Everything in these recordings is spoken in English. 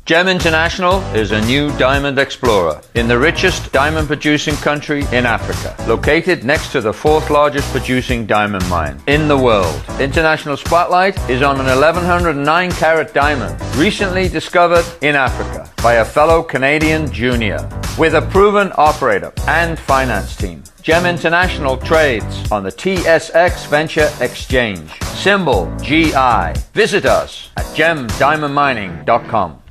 GEM International is a new diamond explorer in the richest diamond-producing country in Africa, located next to the fourth largest producing diamond mine in the world. International Spotlight is on an 1109-carat diamond, recently discovered in Africa by a fellow Canadian junior, with a proven operator and finance team. GEM International trades on the TSX Venture Exchange, symbol GI. Visit us at gemdiamondmining.com.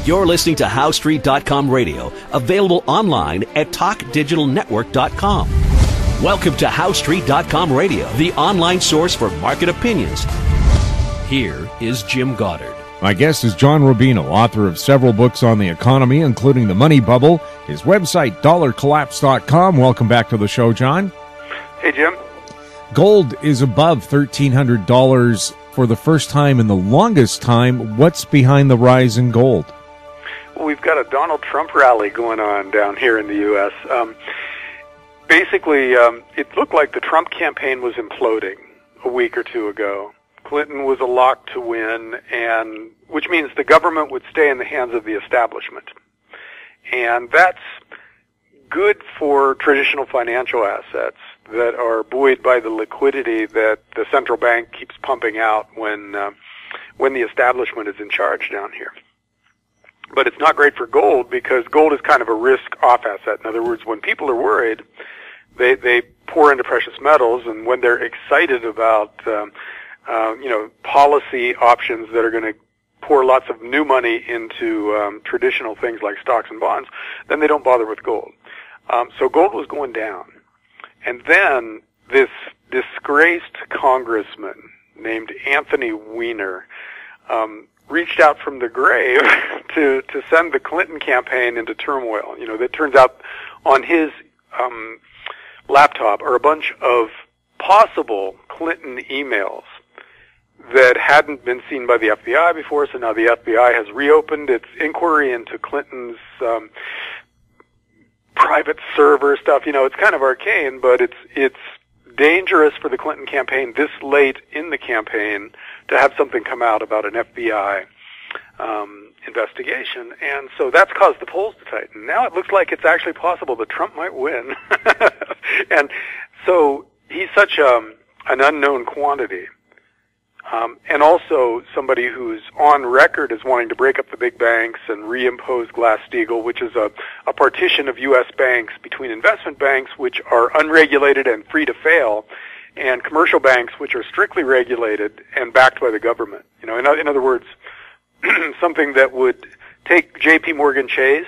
You're listening to HowStreet.com radio, available online at TalkDigitalNetwork.com. Welcome to HowStreet.com radio, the online source for market opinions. Here is Jim Goddard. My guest is John Rubino, author of several books on the economy, including The Money Bubble, his website, dollarcollapse.com. Welcome back to the show, John. Hey, Jim. Gold is above $1,300 for the first time in the longest time. What's behind the rise in gold? Well, we've got a Donald Trump rally going on down here in the U.S. Basically, it looked like the Trump campaign was imploding a week or two ago. Clinton was a lock to win, and which means the government would stay in the hands of the establishment. And that's good for traditional financial assets that are buoyed by the liquidity that the central bank keeps pumping out when the establishment is in charge down here. But it's not great for gold because gold is kind of a risk-off asset. In other words, when people are worried, they pour into precious metals, and when they're excited about policy options that are going to pour lots of new money into traditional things like stocks and bonds, then they don't bother with gold. So gold was going down. And then this disgraced congressman named Anthony Weiner reached out from the grave to send the Clinton campaign into turmoil. You know, that turns out on his laptop are a bunch of possible Clinton emails that hadn't been seen by the FBI before, so now the FBI has reopened its inquiry into Clinton's private server stuff. You know, it's kind of arcane, but it's dangerous for the Clinton campaign this late in the campaign to have something come out about an FBI investigation. And so that's caused the polls to tighten. Now it looks like it's actually possible that Trump might win. And so he's such an unknown quantity. And also somebody who's on record as wanting to break up the big banks and reimpose GlassSteagall, which is a partition of U.S. banks between investment banks, which are unregulated and free to fail, and commercial banks, which are strictly regulated and backed by the government. You know, in other words, something that would take J.P. Morgan Chase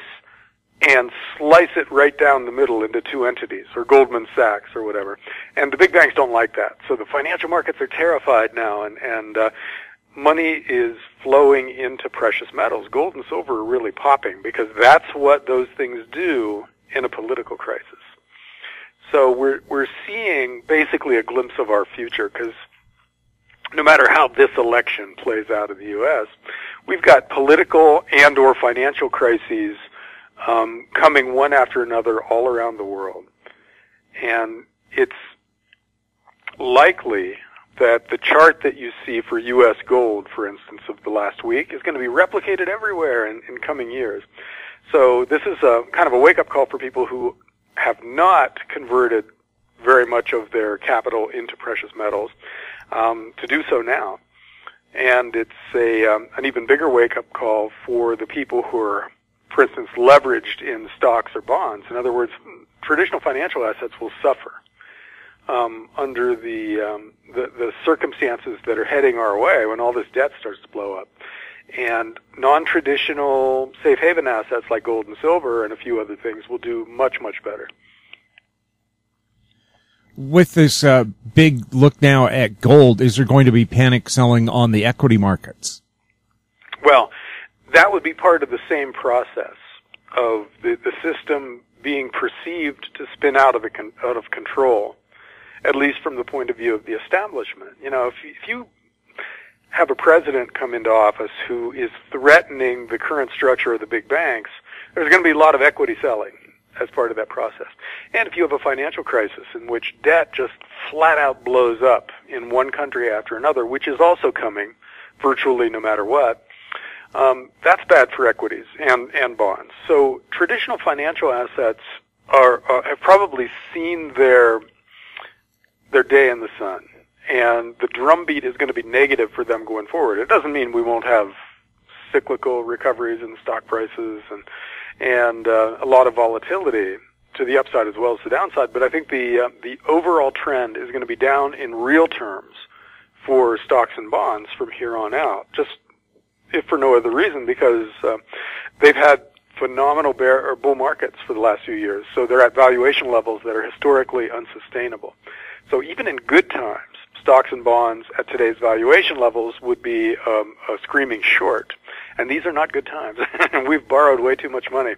and slice it right down the middle into two entities, or Goldman Sachs or whatever. And the big banks don't like that. So the financial markets are terrified now, and money is flowing into precious metals. Gold and silver are really popping because that's what those things do in a political crisis. So we're seeing basically a glimpse of our future, because no matter how this election plays out in the U.S., we've got political and or financial crises coming one after another all around the world. And it's likely that the chart that you see for U.S. gold, for instance, of the last week is going to be replicated everywhere in coming years. So this is a kind of a wake-up call for people who have not converted very much of their capital into precious metals to do so now. And it's an even bigger wake-up call for the people who are, for instance, leveraged in stocks or bonds. In other words, traditional financial assets will suffer under the circumstances that are heading our way when all this debt starts to blow up. And non-traditional safe haven assets like gold and silver and a few other things will do much, much better. With this big look now at gold, is there going to be panic selling on the equity markets? Well, that would be part of the same process of the system being perceived to spin out of control, at least from the point of view of the establishment. You know, if you have a president come into office who is threatening the current structure of the big banks, there's going to be a lot of equity selling as part of that process. And if you have a financial crisis in which debt just flat out blows up in one country after another, which is also coming virtually no matter what, That's bad for equities and bonds. So traditional financial assets have probably seen their day in the sun, and the drumbeat is going to be negative for them going forward. It doesn't mean we won't have cyclical recoveries in stock prices and a lot of volatility to the upside as well as the downside, but I think the overall trend is going to be down in real terms for stocks and bonds from here on out, just if for no other reason, because they've had phenomenal bear or bull markets for the last few years, so they're at valuation levels that are historically unsustainable. So even in good times, stocks and bonds at today's valuation levels would be a screaming short, and these are not good times. We've borrowed way too much money,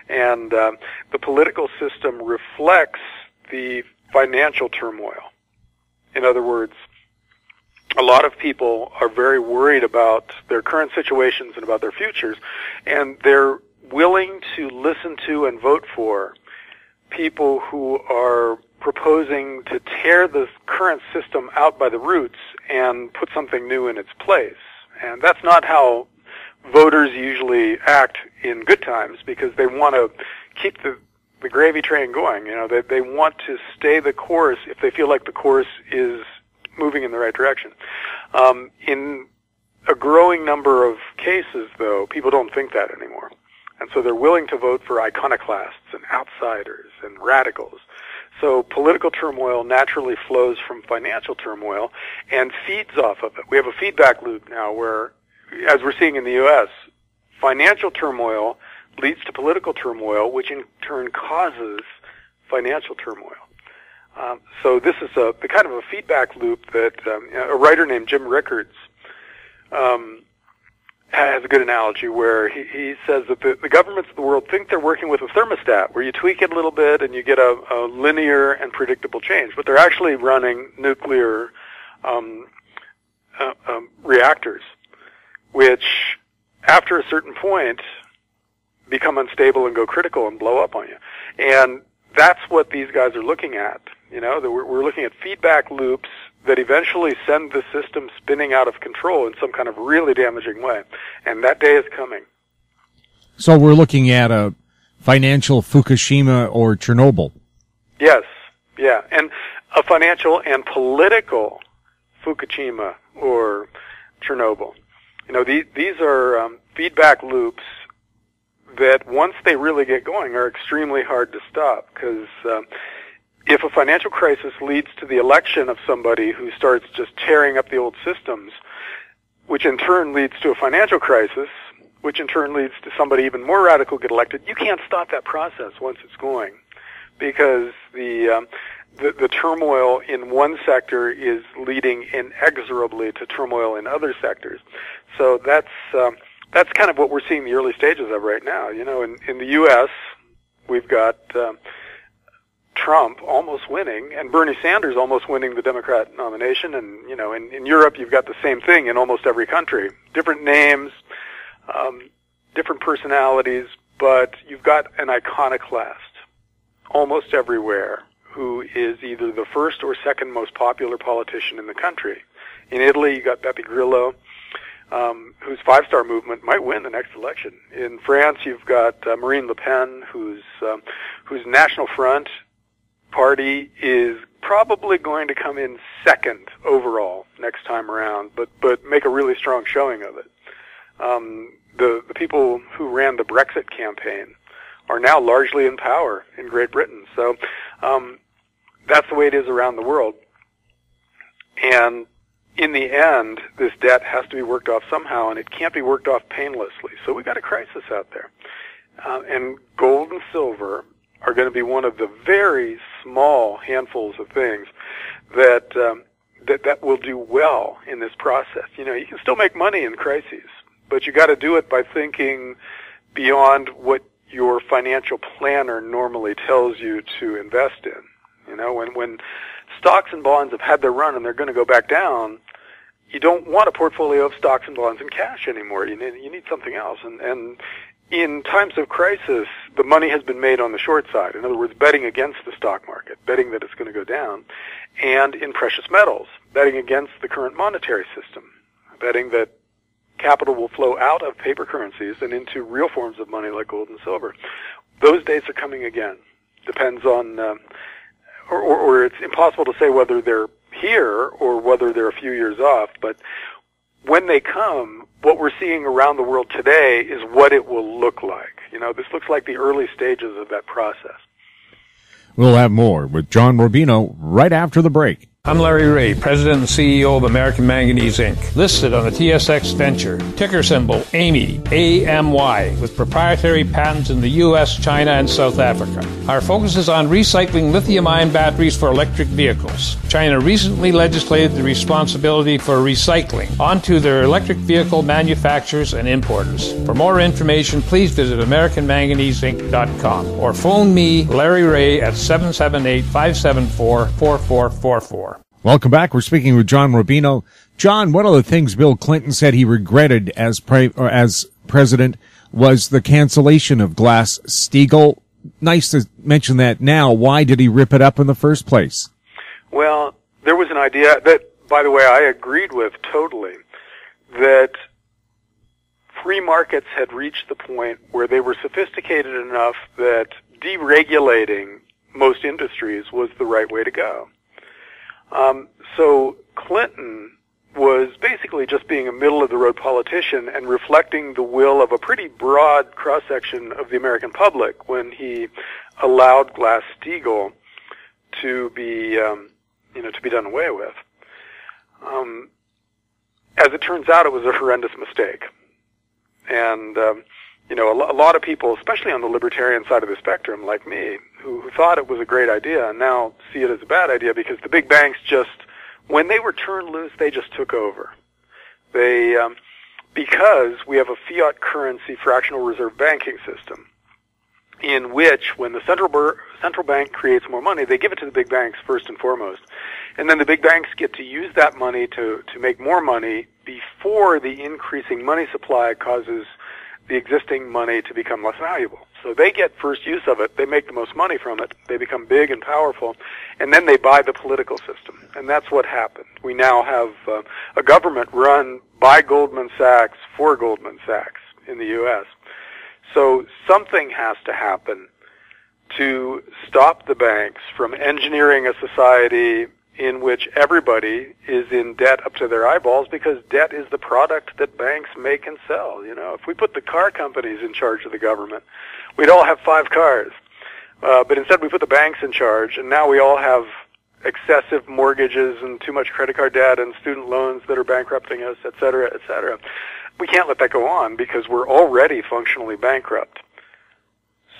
and the political system reflects the financial turmoil. In other words, a lot of people are very worried about their current situations and about their futures, and they're willing to listen to and vote for people who are proposing to tear the current system out by the roots and put something new in its place. And that's not how voters usually act in good times, because they want to keep the gravy train going. You know, they want to stay the course if they feel like the course is moving in the right direction. In a growing number of cases, though, people don't think that anymore. And so they're willing to vote for iconoclasts and outsiders and radicals. So political turmoil naturally flows from financial turmoil and feeds off of it. We have a feedback loop now where, as we're seeing in the U.S., financial turmoil leads to political turmoil, which in turn causes financial turmoil. So this is the kind of a feedback loop that a writer named Jim Rickards has a good analogy where he says that the governments of the world think they're working with a thermostat where you tweak it a little bit and you get a linear and predictable change, but they're actually running nuclear reactors, which after a certain point become unstable and go critical and blow up on you. And that's what these guys are looking at. You know, we're looking at feedback loops that eventually send the system spinning out of control in some kind of really damaging way. And that day is coming. So we're looking at a financial Fukushima or Chernobyl. Yes, yeah. And a financial and political Fukushima or Chernobyl. You know, these are feedback loops that once they really get going are extremely hard to stop, because if a financial crisis leads to the election of somebody who starts just tearing up the old systems, which in turn leads to a financial crisis, which in turn leads to somebody even more radical get elected, you can't stop that process once it's going, because the turmoil in one sector is leading inexorably to turmoil in other sectors. So that's kind of what we're seeing the early stages of right now. You know, in the U.S., we've got Trump almost winning and Bernie Sanders almost winning the Democrat nomination. And, you know, in Europe, you've got the same thing in almost every country. Different names, different personalities, but you've got an iconoclast almost everywhere who is either the first or second most popular politician in the country. In Italy, you got Beppe Grillo, whose five-star movement might win the next election. In France, you've got Marine Le Pen, whose National Front party is probably going to come in second overall next time around, but make a really strong showing of it. The people who ran the Brexit campaign are now largely in power in Great Britain. So that's the way it is around the world. And in the end, this debt has to be worked off somehow, and it can't be worked off painlessly. So we've got a crisis out there. And gold and silver are going to be one of the very small handfuls of things that will do well in this process. You know, you can still make money in crises, but you got to do it by thinking beyond what your financial planner normally tells you to invest in. You know, when stocks and bonds have had their run and they're going to go back down, you don't want a portfolio of stocks and bonds and cash anymore. You need something else. And in times of crisis, the money has been made on the short side. In other words, betting against the stock market, betting that it's going to go down, and in precious metals, betting against the current monetary system, betting that capital will flow out of paper currencies and into real forms of money like gold and silver. Those days are coming again. Depends on, or it's impossible to say whether they're here or whether they're a few years off, but when they come, what we're seeing around the world today is what it will look like. You know, this looks like the early stages of that process. We'll have more with John Rubino right after the break. I'm Larry Ray, President and CEO of American Manganese, Inc., listed on the TSX Venture, ticker symbol AMY, A-M-Y, with proprietary patents in the U.S., China, and South Africa. Our focus is on recycling lithium-ion batteries for electric vehicles. China recently legislated the responsibility for recycling onto their electric vehicle manufacturers and importers. For more information, please visit AmericanManganeseInc.com or phone me, Larry Ray, at 778-574-4444. Welcome back. We're speaking with John Rubino. John, one of the things Bill Clinton said he regretted as president was the cancellation of GlassSteagall. Nice to mention that now. Why did he rip it up in the first place? Well, there was an idea that, by the way, I agreed with totally, that free markets had reached the point where they were sophisticated enough that deregulating most industries was the right way to go. So Clinton was basically just being a middle-of-the-road politician and reflecting the will of a pretty broad cross-section of the American public when he allowed GlassSteagall to be, to be done away with. As it turns out, it was a horrendous mistake. And, a lot of people, especially on the libertarian side of the spectrum, like me, who thought it was a great idea and now see it as a bad idea because the big banks just, when they were turned loose, they just took over. They, because we have a fiat currency fractional reserve banking system in which when the central bank creates more money, they give it to the big banks first and foremost. And then the big banks get to use that money to make more money before the increasing money supply causes the existing money to become less valuable. So they get first use of it, they make the most money from it, they become big and powerful, and then they buy the political system. And that's what happened. We now have a government run by Goldman Sachs for Goldman Sachs in the U.S. So something has to happen to stop the banks from engineering a society in which everybody is in debt up to their eyeballs, because debt is the product that banks make and sell. You know, if we put the car companies in charge of the government, we'd all have 5 cars. But instead we put the banks in charge, and now we all have excessive mortgages and too much credit card debt and student loans that are bankrupting us, et cetera, et cetera. We can't let that go on because we're already functionally bankrupt.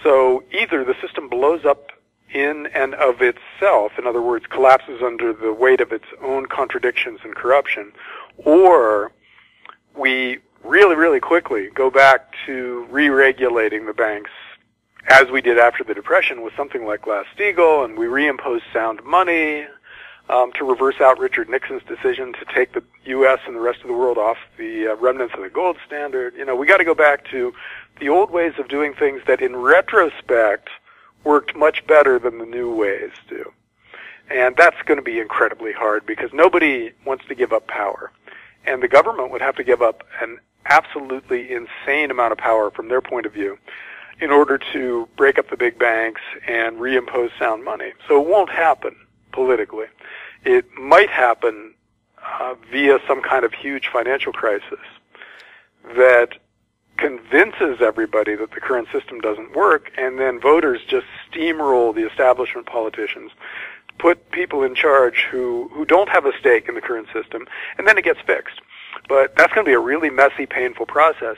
So either the system blows up in and of itself, in other words, collapses under the weight of its own contradictions and corruption, or we really, really quickly go back to re-regulating the banks as we did after the Depression with something like GlassSteagall, and we reimpose sound money to reverse out Richard Nixon's decision to take the U.S. and the rest of the world off the remnants of the gold standard. You know, we got to go back to the old ways of doing things that in retrospect worked much better than the new ways do. And that's going to be incredibly hard because nobody wants to give up power. And the government would have to give up an absolutely insane amount of power from their point of view in order to break up the big banks and reimpose sound money. So it won't happen politically. It might happen via some kind of huge financial crisis that convinces everybody that the current system doesn't work, and then voters just steamroll the establishment politicians, put people in charge who don't have a stake in the current system, and then it gets fixed. But that's going to be a really messy, painful process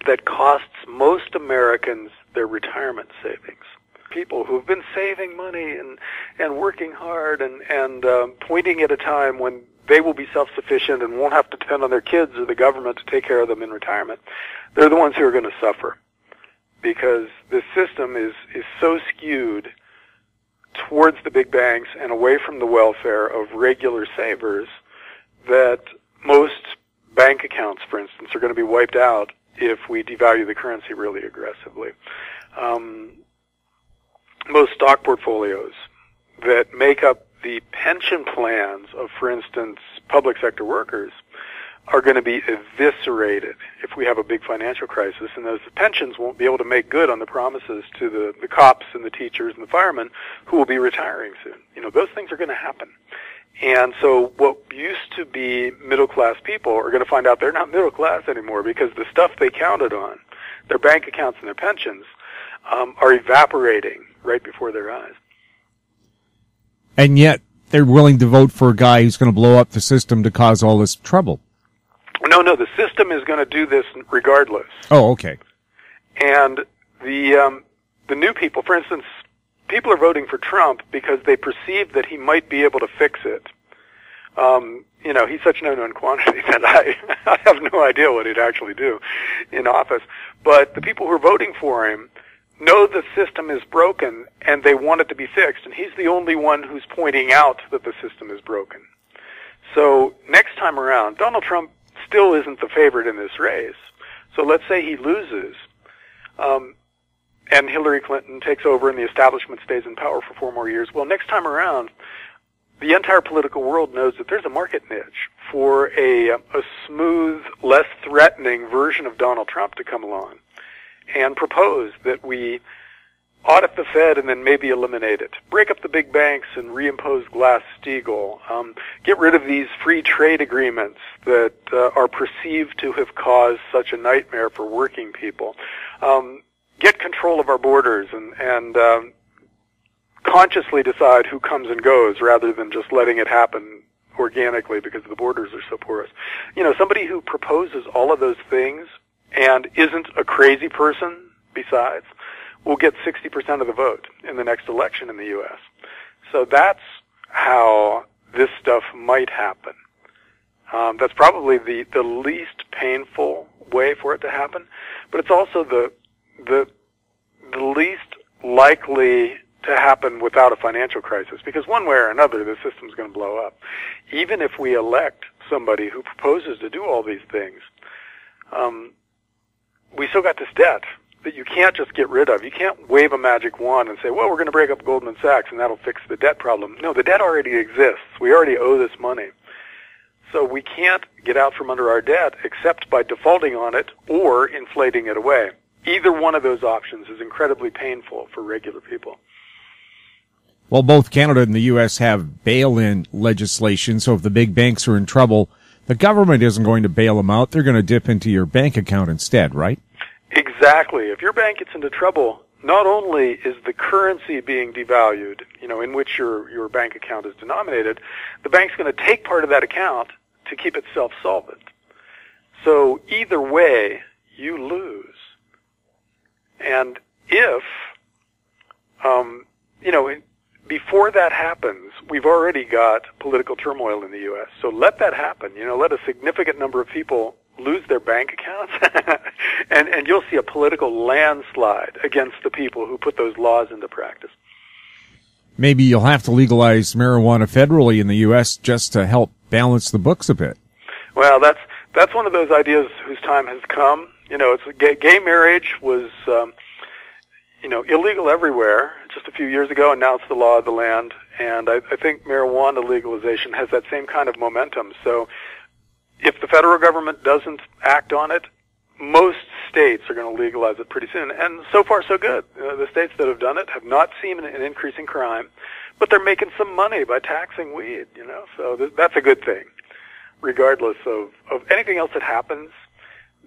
that costs most Americans their retirement savings. People who've been saving money and working hard and pointing at a time when they will be self-sufficient and won't have to depend on their kids or the government to take care of them in retirement. They're the ones who are going to suffer because the system is so skewed towards the big banks and away from the welfare of regular savers that most bank accounts, for instance, are going to be wiped out if we devalue the currency really aggressively. Most stock portfolios that make up the pension plans of, for instance, public sector workers are going to be eviscerated if we have a big financial crisis, and those pensions won't be able to make good on the promises to the cops and the teachers and the firemen who will be retiring soon. Those things are going to happen. And so what used to be middle-class people are going to find out they're not middle-class anymore, because the stuff they counted on, their bank accounts and their pensions, are evaporating right before their eyes. And yet they're willing to vote for a guy who's going to blow up the system to cause all this trouble. No, the system is going to do this regardless. Oh, okay. And the new people, for instance, people are voting for Trump because they perceive that he might be able to fix it. He's such an unknown quantity that I have no idea what he'd actually do in office. But the people who are voting for him know the system is broken and they want it to be fixed, and he's the only one who's pointing out that the system is broken. So next time around, Donald Trump still isn't the favorite in this race. So let's say he loses, and Hillary Clinton takes over and the establishment stays in power for 4 more years. Well, next time around, the entire political world knows that there's a market niche for a smooth, less threatening version of Donald Trump to come along and propose that we audit the Fed and then maybe eliminate it, break up the big banks and reimpose Glass-Steagall, get rid of these free trade agreements that are perceived to have caused such a nightmare for working people, get control of our borders and consciously decide who comes and goes rather than just letting it happen organically because the borders are so porous. Somebody who proposes all of those things and isn't a crazy person besides will get 60% of the vote in the next election in the U.S. So that's how this stuff might happen. That's probably the least painful way for it to happen, but it's also the least likely to happen without a financial crisis, because one way or another the system's going to blow up. Even if we elect somebody who proposes to do all these things, we still got this debt that you can't just get rid of. You can't wave a magic wand and say, well, we're going to break up Goldman Sachs and that'll fix the debt problem. No, the debt already exists. We already owe this money. So we can't get out from under our debt except by defaulting on it or inflating it away. Either one of those options is incredibly painful for regular people. Well, both Canada and the U.S. have bail-in legislation, so if the big banks are in trouble, the government isn't going to bail them out. They're going to dip into your bank account instead, right? Exactly. If your bank gets into trouble, not only is the currency being devalued, in which your bank account is denominated, the bank's going to take part of that account to keep itself solvent. So either way, you lose. And if, before that happens, we've already got political turmoil in the U.S. So let that happen. Let a significant number of people lose their bank accounts, and you'll see a political landslide against the people who put those laws into practice. Maybe you'll have to legalize marijuana federally in the U.S. just to help balance the books a bit. Well, that's one of those ideas whose time has come. Gay marriage was illegal everywhere just a few years ago, and now it's the law of the land. And I think marijuana legalization has that same kind of momentum. So if the federal government doesn't act on it, most states are going to legalize it pretty soon. And so far, so good. The states that have done it have not seen an increase in crime, but they're making some money by taxing weed, So that's a good thing. Regardless of anything else that happens,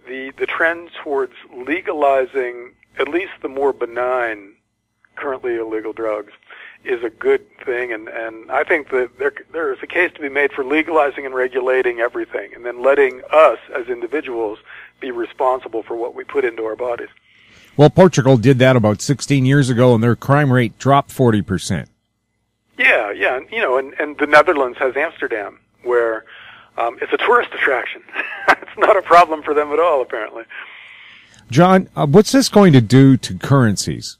the trend towards legalizing at least the more benign, currently illegal drugs is a good thing, and I think that there is a case to be made for legalizing and regulating everything, and then letting us as individuals be responsible for what we put into our bodies. Well, Portugal did that about 16 years ago, and their crime rate dropped 40%. Yeah, and the Netherlands has Amsterdam, where it's a tourist attraction. It's not a problem for them at all, apparently. John, what's this going to do to currencies?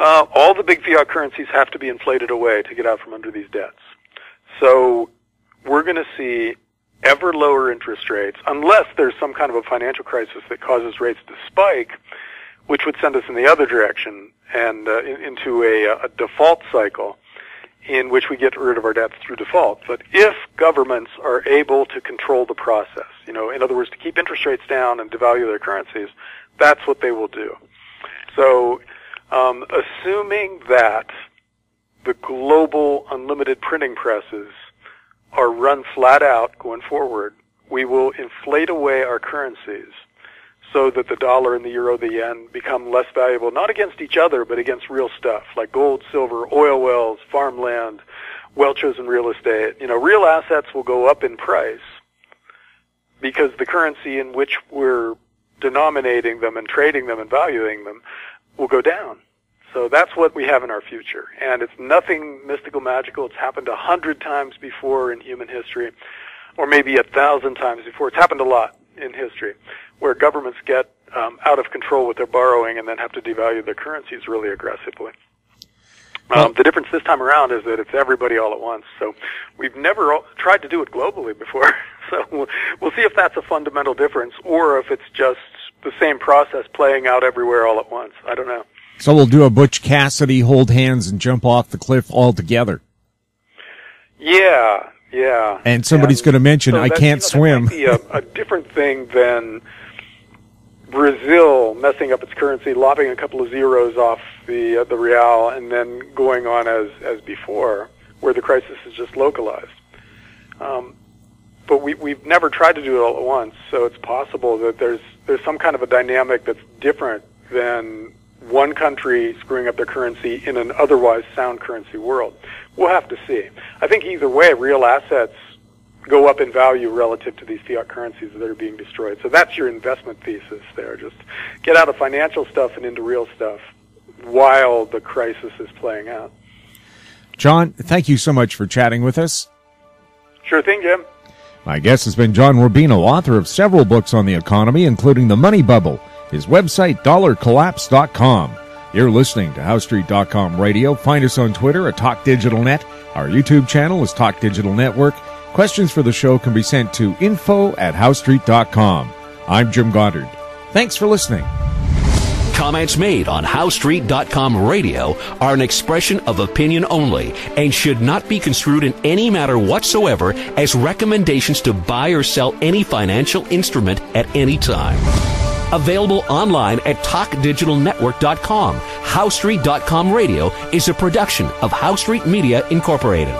All the big fiat currencies have to be inflated away to get out from under these debts. So we're going to see ever lower interest rates, unless there's some kind of a financial crisis that causes rates to spike, which would send us in the other direction and into a default cycle. in which we get rid of our debts through default. But if governments are able to control the process, in other words, to keep interest rates down and devalue their currencies, that's what they will do. So, assuming that the global unlimited printing presses are run flat out going forward, we will inflate away our currencies so that the dollar and the euro, the yen, become less valuable, not against each other, but against real stuff, like gold, silver, oil wells, farmland, well-chosen real estate. Real assets will go up in price because the currency in which we're denominating them and trading them and valuing them will go down. So that's what we have in our future. And it's nothing mystical, magical. It's happened 100 times before in human history, or maybe 1,000 times before. It's happened a lot in history, where governments get out of control with their borrowing and then have to devalue their currencies really aggressively. The difference this time around is that it's everybody all at once. So we've never tried to do it globally before. So we'll see if that's a fundamental difference or if it's just the same process playing out everywhere all at once. I don't know. So we'll do a Butch Cassidy, hold hands and jump off the cliff all together. Yeah. And somebody's going to mention, I can't swim. That might be a different thing than Brazil messing up its currency, lobbing a couple of zeros off the real, and then going on as before, where the crisis is just localized. But we've never tried to do it all at once, so it's possible that there's some kind of a dynamic that's different than one country screwing up their currency in an otherwise sound currency world. We'll have to see. I think either way, real assets go up in value relative to these fiat currencies that are being destroyed. So that's your investment thesis there. Just get out of financial stuff and into real stuff while the crisis is playing out. John, thank you so much for chatting with us. Sure thing, Jim. My guest has been John Rubino, author of several books on the economy, including The Money Bubble. His website, dollarcollapse.com. You're listening to HowStreet.com radio. Find us on Twitter at TalkDigitalNet. Our YouTube channel is Talk Digital Network. Questions for the show can be sent to info@HowStreet.com. I'm Jim Goddard. Thanks for listening. Comments made on HowStreet.com radio are an expression of opinion only and should not be construed in any matter whatsoever as recommendations to buy or sell any financial instrument at any time. Available online at TalkDigitalNetwork.com. HowStreet.com radio is a production of HowStreet Media Incorporated.